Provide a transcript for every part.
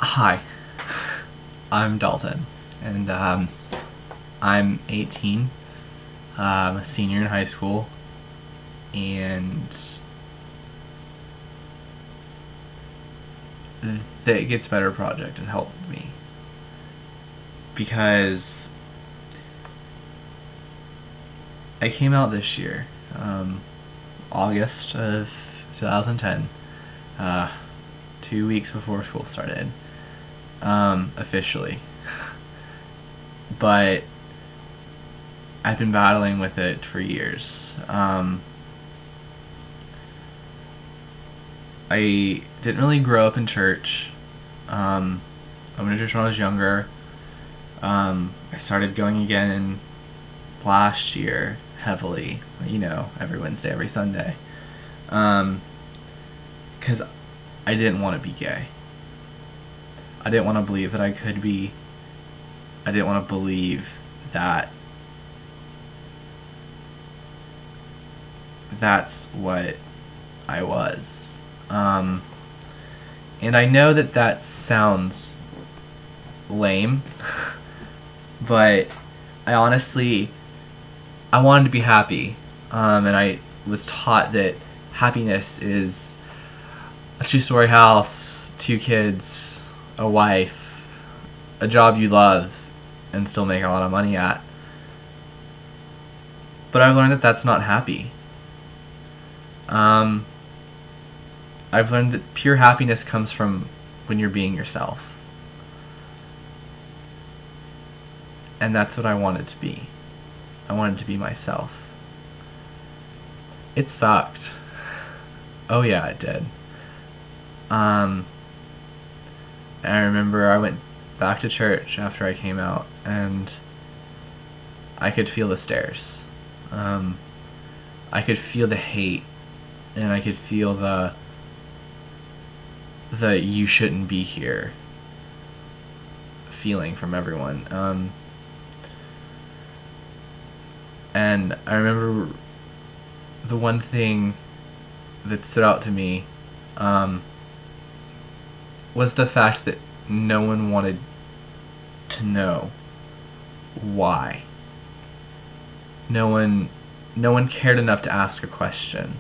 Hi, I'm Dalton, and I'm 18. I'm a senior in high school, and the It Gets Better project has helped me because I came out this year, August of 2010, 2 weeks before school started, officially. But I've been battling with it for years. I didn't really grow up in church. I went to church when I was younger. I started going again last year heavily, every Wednesday, every Sunday. Because I didn't want to be gay. I didn't want to believe that I could be. I didn't want to believe that that's what I was. And I know that that sounds lame, but I wanted to be happy. And I was taught that happiness is a two-story house, 2 kids, a wife, a job you love, and still make a lot of money at. But I've learned that that's not happy. I've learned that pure happiness comes from when you're being yourself. And that's what I wanted to be. I wanted to be myself. It sucked. Oh yeah, it did. I remember I went back to church after I came out, and I could feel the stares. I could feel the hate, and I could feel the you shouldn't be here feeling from everyone. And I remember the one thing that stood out to me was the fact that no one wanted to know why. No one cared enough to ask a question.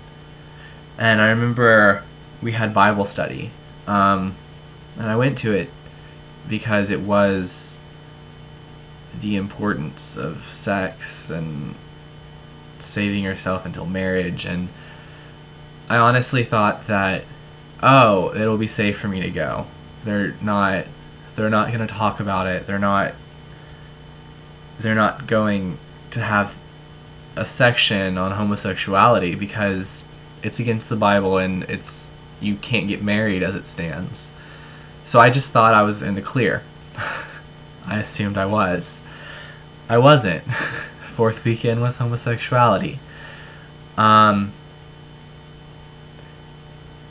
And I remember we had Bible study, and I went to it because it was the importance of sex and saving yourself until marriage, and I honestly thought that, oh, it'll be safe for me to go. They're not going to talk about it. They're not going to have a section on homosexuality because it's against the Bible and you can't get married as it stands. So I just thought I was in the clear. I assumed I was. I wasn't. Fourth weekend was homosexuality. And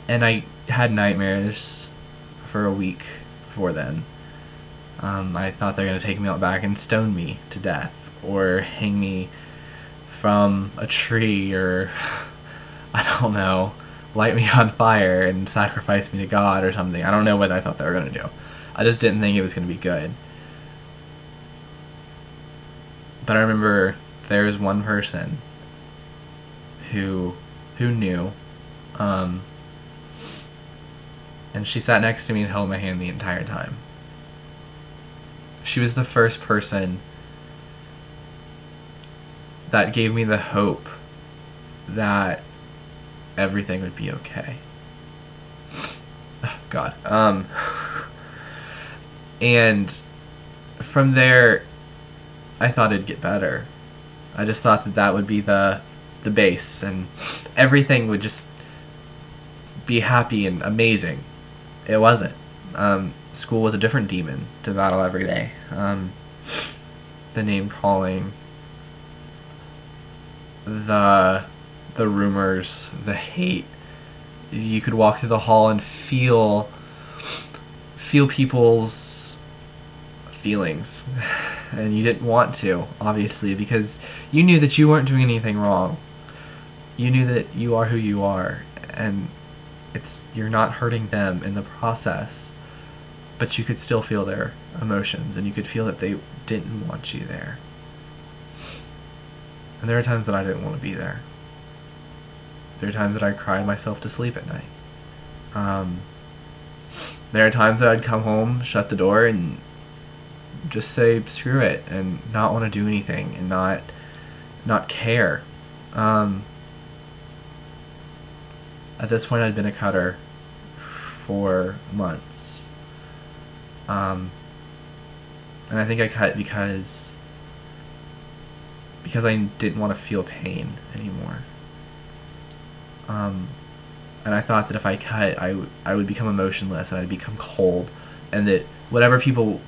I had nightmares for a week before then. I thought they were going to take me out back and stone me to death, or hang me from a tree, or I don't know, light me on fire and sacrifice me to God or something. I don't know what I thought they were going to do. I just didn't think it was going to be good. But I remember there was one person who knew, and she sat next to me and held my hand the entire time. She was the first person that gave me the hope that everything would be okay. Oh, God. And from there, I thought it'd get better. I just thought that that would be the base, and everything would just be happy and amazing. It wasn't. School was a different demon to battle every day. The name calling, the rumors, the hate. You could walk through the hall and feel people's feelings, and you didn't want to, obviously, because you knew that you weren't doing anything wrong. You knew that you are who you are, and you're not hurting them in the process. but you could still feel their emotions, and you could feel that they didn't want you there. And there are times that I didn't want to be there. There are times that I cried myself to sleep at night. There are times that I'd come home, shut the door, and just say screw it, and not want to do anything, and not care. At this point, I'd been a cutter for months. And I think I cut because I didn't want to feel pain anymore. And I thought that if I cut, I would become emotionless, and I'd become cold, and that whatever people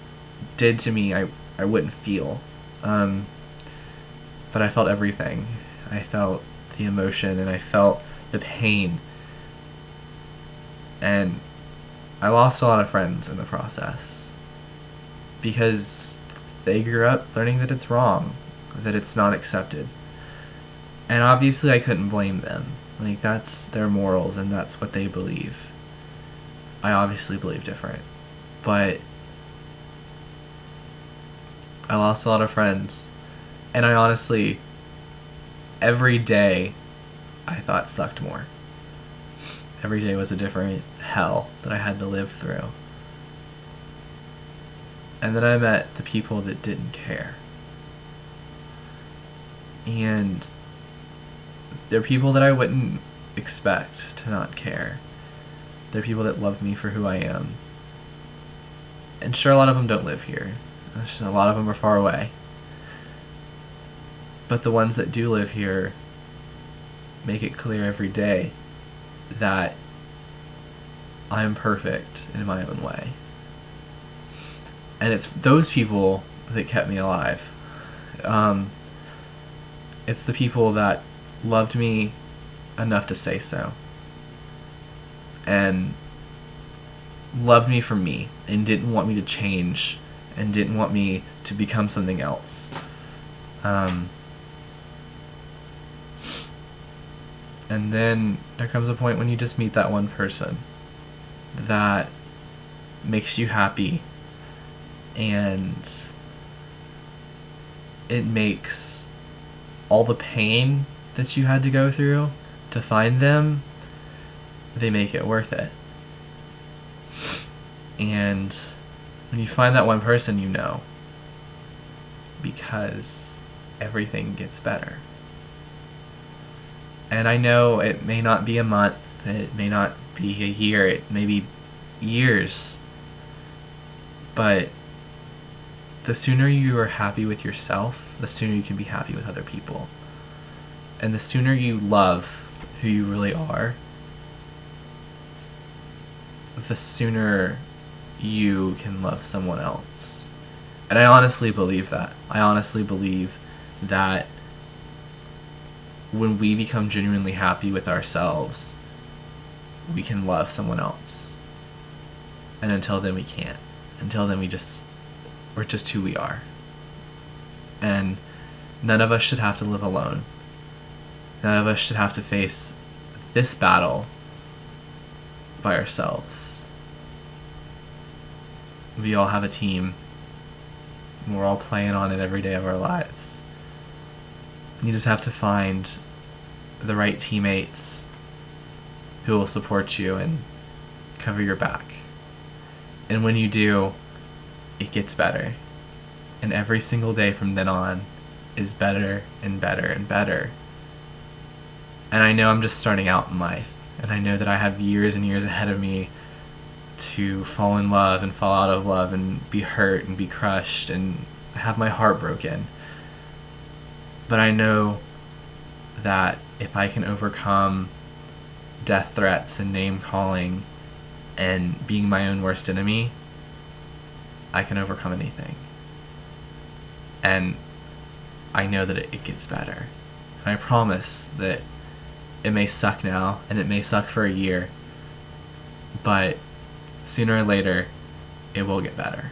did to me, I wouldn't feel. But I felt everything. I felt the emotion, and I felt the pain. And I lost a lot of friends in the process, because they grew up learning that it's wrong, that it's not accepted. And obviously I couldn't blame them. Like, that's their morals, and that's what they believe. I obviously believe different. But I lost a lot of friends, and I honestly, every day I thought sucked more. Every day was a different hell that I had to live through. And then I met the people that didn't care. And they're people that I wouldn't expect to not care. They're people that love me for who I am. And sure, a lot of them don't live here. A lot of them are far away. But the ones that do live here make it clear every day that I'm perfect in my own way. And it's those people that kept me alive. It's the people that loved me enough to say so, and loved me for me, and didn't want me to change, and didn't want me to become something else. And then there comes a point when you just meet that one person that makes you happy, and it makes all the pain that you had to go through to find them, they make it worth it. And when you find that one person, you know, because everything gets better. And I know it may not be a month, it may not be a year, it may be years, but the sooner you are happy with yourself, the sooner you can be happy with other people. And the sooner you love who you really are, the sooner you can love someone else. And I honestly believe that. I honestly believe that when we become genuinely happy with ourselves, we can love someone else. And until then, we can't. Until then, we're just who we are. And none of us should have to live alone. None of us should have to face this battle by ourselves. We all have a team. We're all playing on it every day of our lives. You just have to find the right teammates who will support you and cover your back. And when you do, it gets better. And every single day from then on is better and better and better. And I know I'm just starting out in life, and I know that I have years and years ahead of me to fall in love and fall out of love and be hurt and be crushed and have my heart broken. But I know that if I can overcome death threats and name calling and being my own worst enemy, I can overcome anything. And I know that it gets better. And I promise that it may suck now, and it may suck for a year, but sooner or later, it will get better.